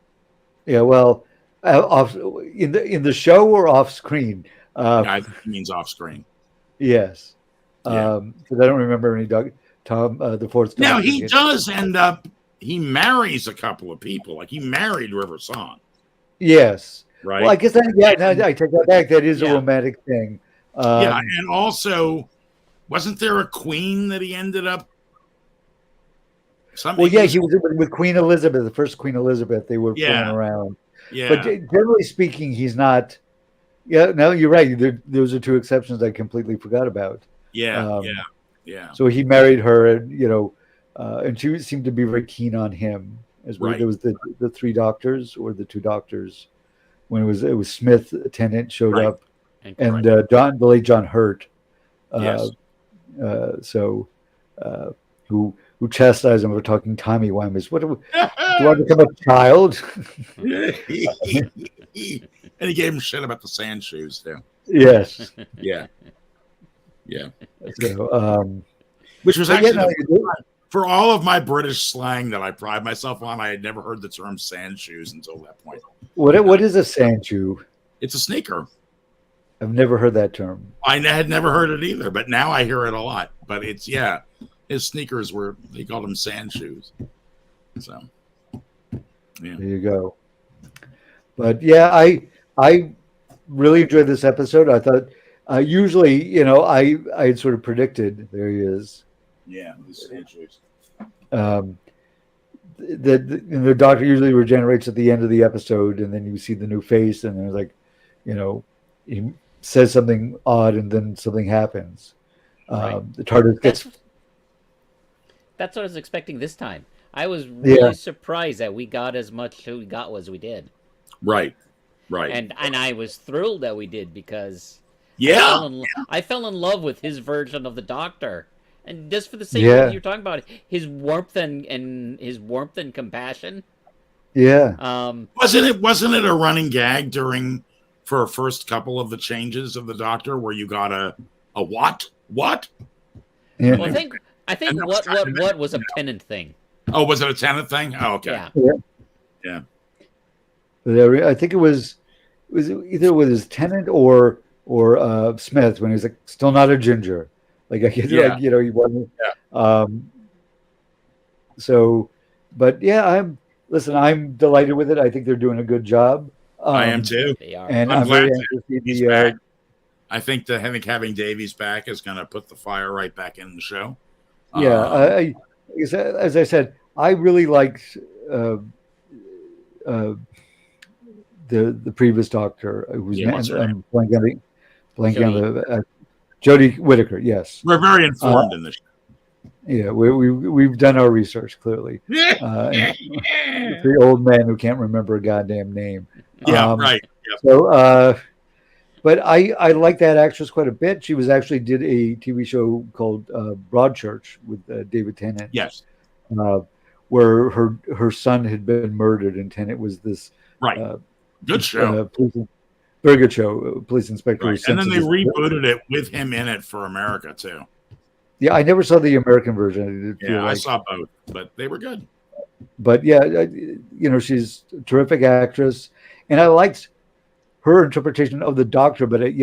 Yeah, well, off in the show or off screen. I think he means off screen. Yes, because I don't remember any Tom the fourth. Now he does end up. He marries a couple of people. Like he married River Song. Yes. Right. Well, I guess I take that back. That is a romantic thing. And also, wasn't there a queen that he ended up? Well, yeah, he was with Queen Elizabeth, the first Queen Elizabeth. They were flying around. Yeah. But generally speaking, he's not. Yeah, no, you're right. Those are two exceptions I completely forgot about. Yeah. So he married her, and you know, and she seemed to be very keen on him. As well. There was the three doctors or the two doctors. When it was Smith, Tennant showed up, and the late John Hurt, who chastised him for talking timey-wimey. What do I become a child? And he gave him shit about the sand shoes too. Yes. Yeah. So, which was actually for all of my British slang that I pride myself on, I had never heard the term sand shoes until that point. What is a sand shoe? It's a sneaker. I've never heard that term. I had never heard it either, but now I hear it a lot. But it's his sneakers they called them sand shoes. So there you go. But yeah, I really enjoyed this episode. I thought usually, you know, I had sort of predicted there he is. Yeah, the sand shoes. The doctor usually regenerates at the end of the episode, and then you see the new face, and there's like, you know, he says something odd, and then something happens. The TARDIS gets. That's what I was expecting this time. I was really surprised that we got as much as we got as we did. Right. And I was thrilled that we did because I fell in love with his version of the Doctor. And just for the sake of what you're talking about, his warmth and his warmth and compassion. Yeah. Wasn't it a running gag for a first couple of the changes of the Doctor where you got a what? Yeah. Well, I think what was a Tennant thing. Oh, was it a Tennant thing? Oh, okay. Yeah. But I think it was either with his Tennant or Smith when he was like still not a ginger. Like I guess, like, you know, he wasn't. So, but I'm delighted with it. I think they're doing a good job. I am too. They are, and I'm very anxious to back. I think having Davies back is going to put the fire right back in the show. Yeah, as I said, I really liked the previous Doctor, who's blanking on the. Jodie Whittaker, yes. We're very informed in this show. Yeah, we've done our research, clearly. The old man who can't remember a goddamn name. Yeah, right. Yep. So, but I like that actress quite a bit. She did a TV show called Broadchurch with David Tennant. Yes. Where her son had been murdered, and Tennant was this good show. Very good show, police inspector. Right. And then they rebooted it with him in it for America too. Yeah, I never saw the American version. I saw both, but they were good. But yeah, she's a terrific actress, and I liked her interpretation of the Doctor. But a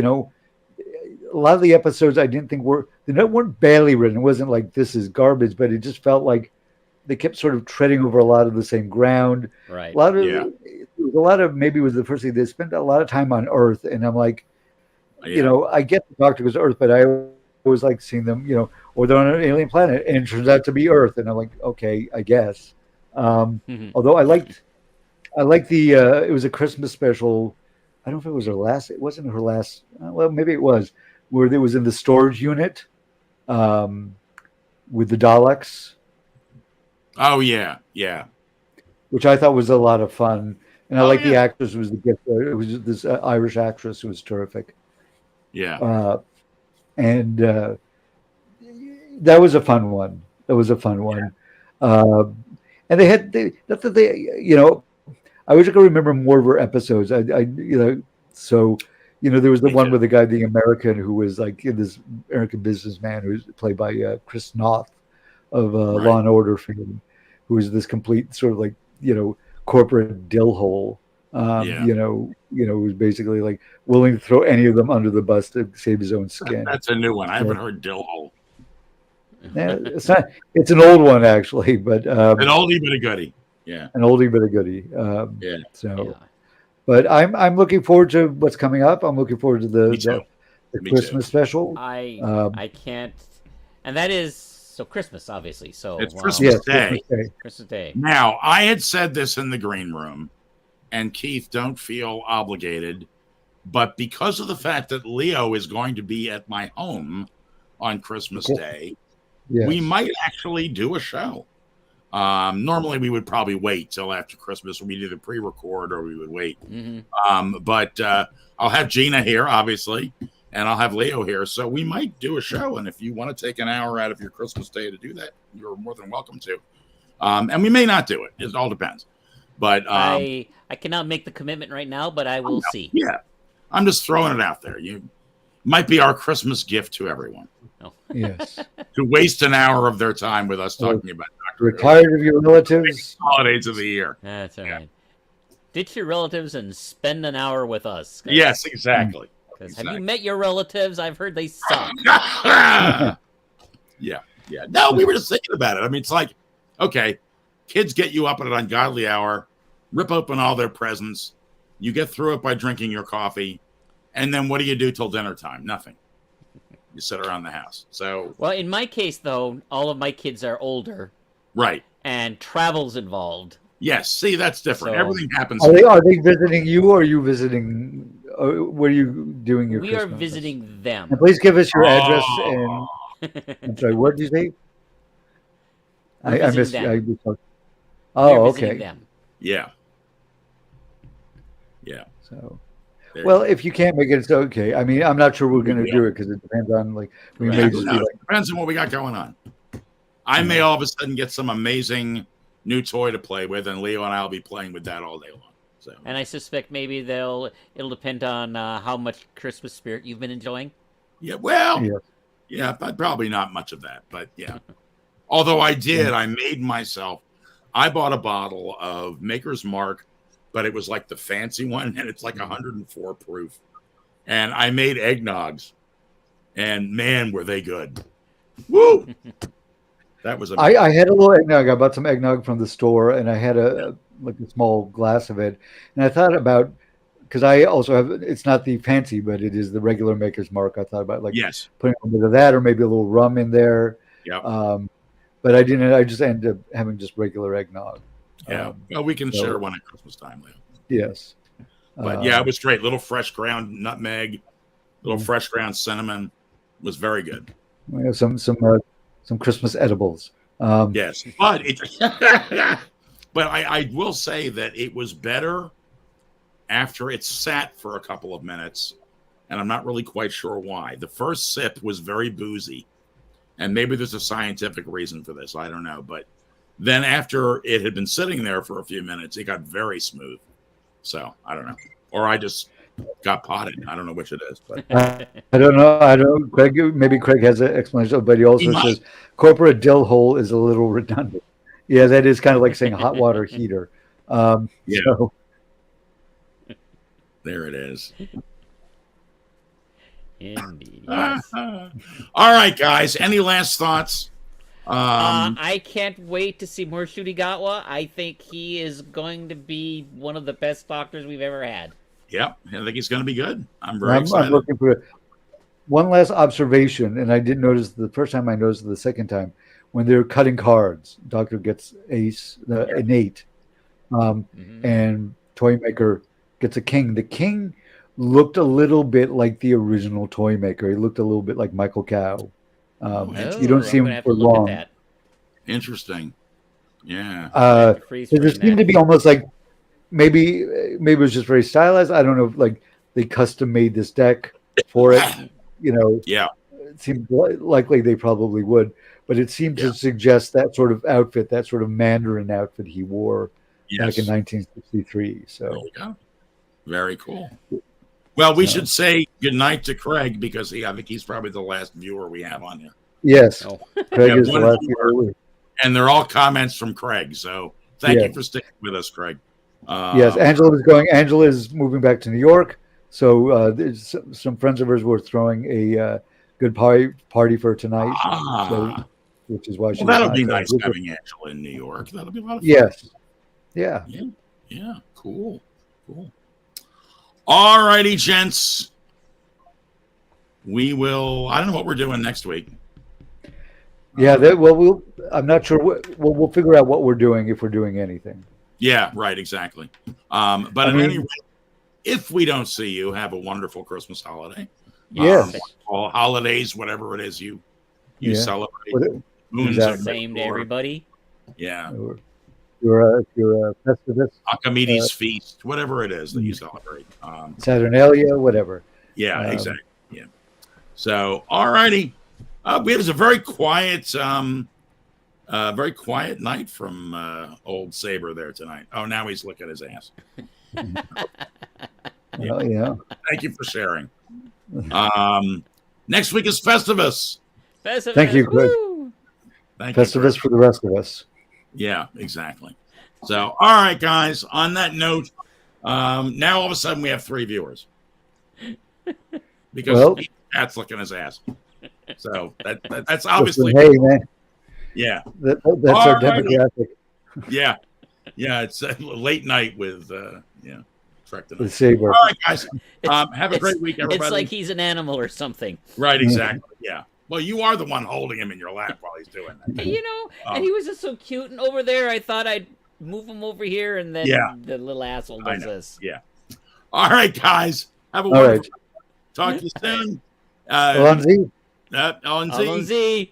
lot of the episodes I didn't think weren't badly written. It wasn't like this is garbage, but it just felt like they kept sort of treading over a lot of the same ground. Right. A lot of maybe it was the first thing they spent a lot of time on Earth, and I'm like, I get the Doctor goes to Earth, but I always like seeing them, or they're on an alien planet, and it turns out to be Earth, and I'm like, okay, I guess. Although I liked the it was a Christmas special. I don't know if it was her last. It wasn't her last. Well, maybe it was where it was in the storage unit with the Daleks. Oh yeah, yeah. Which I thought was a lot of fun, and I like the actress was the gift. It was this Irish actress who was terrific. Yeah. And that was a fun one. And they had I wish I could remember more of her episodes. So there was the one with the guy, the American, who was like this American businessman who's played by Chris Noth of Law and Order fame, who was this complete sort of like corporate dill hole. Who's basically like willing to throw any of them under the bus to save his own skin. That's a new one. I haven't heard dill hole. Yeah, it's not. It's an old one actually, but an oldie but a goodie. Yeah, an oldie but a goodie. But I'm looking forward to what's coming up. I'm looking forward to the Christmas special. I can't, and that is Christmas, obviously. So it's Christmas Day. Christmas Day. Now, I had said this in the green room, and Keith, don't feel obligated, but because of the fact that Leo is going to be at my home on Christmas Day, we might actually do a show. Normally, we would probably wait till after Christmas. We'd either pre-record or we would wait. But I'll have Gina here, obviously, and I'll have Leo here. So we might do a show. And if you want to take an hour out of your Christmas Day to do that, you're more than welcome to. And we may not do it. It all depends. But I cannot make the commitment right now, but I will see. Yeah. I'm just throwing it out there. You might be our Christmas gift to everyone. Oh. Yes. To waste an hour of their time with us talking about Dr. We're tired of your relatives. Holidays of the year. That's all right. Ditch your relatives and spend an hour with us. Yes, exactly. Have you met your relatives? I've heard they suck. Yeah. No, we were just thinking about it. I mean, it's like, okay, kids get you up at an ungodly hour, rip open all their presents. You get through it by drinking your coffee. And then what do you do till dinner time? Nothing. You sit around the house. So, well, in my case, though, all of my kids are older. Right. And travel's involved. Yes. See, that's different. Everything happens. Are they visiting you, or are you visiting? Where are you doing your Christmas? We are visiting them. And please give us your address. And I'm sorry, what did you say? I missed. Okay. Them. Yeah. Yeah. So. Well, if you can't make it, it's okay. I mean, I'm not sure we're going to do it because it depends on we may just be like, depends on what we got going on. I may all of a sudden get some amazing new toy to play with, and Leo and I will be playing with that all day long. So, and I suspect maybe it'll depend on how much Christmas spirit you've been enjoying. Yeah, well, yeah, but probably not much of that, but yeah. Although I made myself. I bought a bottle of Maker's Mark. But it was like the fancy one, and it's like 104 proof. And I made eggnogs, and man, were they good! Woo! That was amazing. I had a little eggnog. I bought some eggnog from the store, and I had a small glass of it. And I thought about, because I also have, it's not the fancy, but it is the regular Maker's Mark. I thought about putting a bit of that, or maybe a little rum in there. Yeah. But I didn't. I just ended up having just regular eggnog. Yeah, well, we can share one at Christmas time, Leo. Yes, but it was great. Little fresh ground nutmeg, little fresh ground cinnamon, it was very good. We have some Christmas edibles. Yes, but but I will say that it was better after it sat for a couple of minutes, and I'm not really quite sure why. The first sip was very boozy, and maybe there's a scientific reason for this. I don't know, but. Then after it had been sitting there for a few minutes, it got very smooth. So I don't know. Or I just got potted. I don't know which it is. But I don't know. Maybe Craig has an explanation, but he also says corporate dill hole is a little redundant. Yeah, that is kind of like saying hot water heater. Yeah. So, there it is. Indeed. Yes. All right, guys. Any last thoughts? I can't wait to see more Shurigawa. I think he is going to be one of the best doctors we've ever had. Yep, I think he's going to be good. I'm very excited. I'm looking for it. One last observation, and I didn't notice the first time. I noticed it the second time when they're cutting cards. Doctor gets an 8, and Toymaker gets a king. The king looked a little bit like the original Toymaker. He looked a little bit like Michael Cow. You don't see him for long. Interesting. Yeah. There seemed to be almost like maybe it was just very stylized. I don't know. Like they custom made this deck for it. Yeah. It seemed likely they probably would, but it seemed to suggest that sort of outfit, that sort of Mandarin outfit he wore back in 1963. So there you go. Very cool. Well, we should say goodnight to Craig because I think he's probably the last viewer we have on here. Yes, Craig is the last viewer. And they're all comments from Craig. So thank you for sticking with us, Craig. Yes, Angela is moving back to New York. So there's some friends of hers were throwing a good party for tonight, which is why that'll be nice having Angela in New York. That'll be a lot of fun. Yes. Yeah. Yeah. Cool. All righty, gents. We will. I don't know what we're doing next week. Yeah. I'm not sure. We'll figure out what we're doing if we're doing anything. Yeah. Right. Exactly. But at any rate, if we don't see you, have a wonderful Christmas holiday. Yes. All holidays, whatever it is you celebrate. Same to everybody. Yeah. You're a Festivus. Archimedes feast, whatever it is that you celebrate. Saturnalia, whatever. Yeah, exactly. Yeah. So, all righty. It was a very quiet night from old Saber there tonight. Oh, now he's licking his ass. Yeah. Thank you for sharing. Next week is Festivus. Thank you, Greg. Festivus for the rest of us. Yeah, exactly. So, all right, guys. On that note, now all of a sudden we have 3 viewers because Pat's looking his ass. So that's obviously. Hey, man. Yeah, that's our demographic. Yeah, it's a late night with Trek tonight. Saber. All right, guys. Have a great week, everybody. It's like he's an animal or something. Right, exactly. Yeah. Well, you are the one holding him in your lap while he's doing that. And he was just so cute. And over there, I thought I'd move him over here, and then the little asshole does this. Yeah. All right, guys. Have a wonderful. Talk to you soon. Alonzi. Alonzi.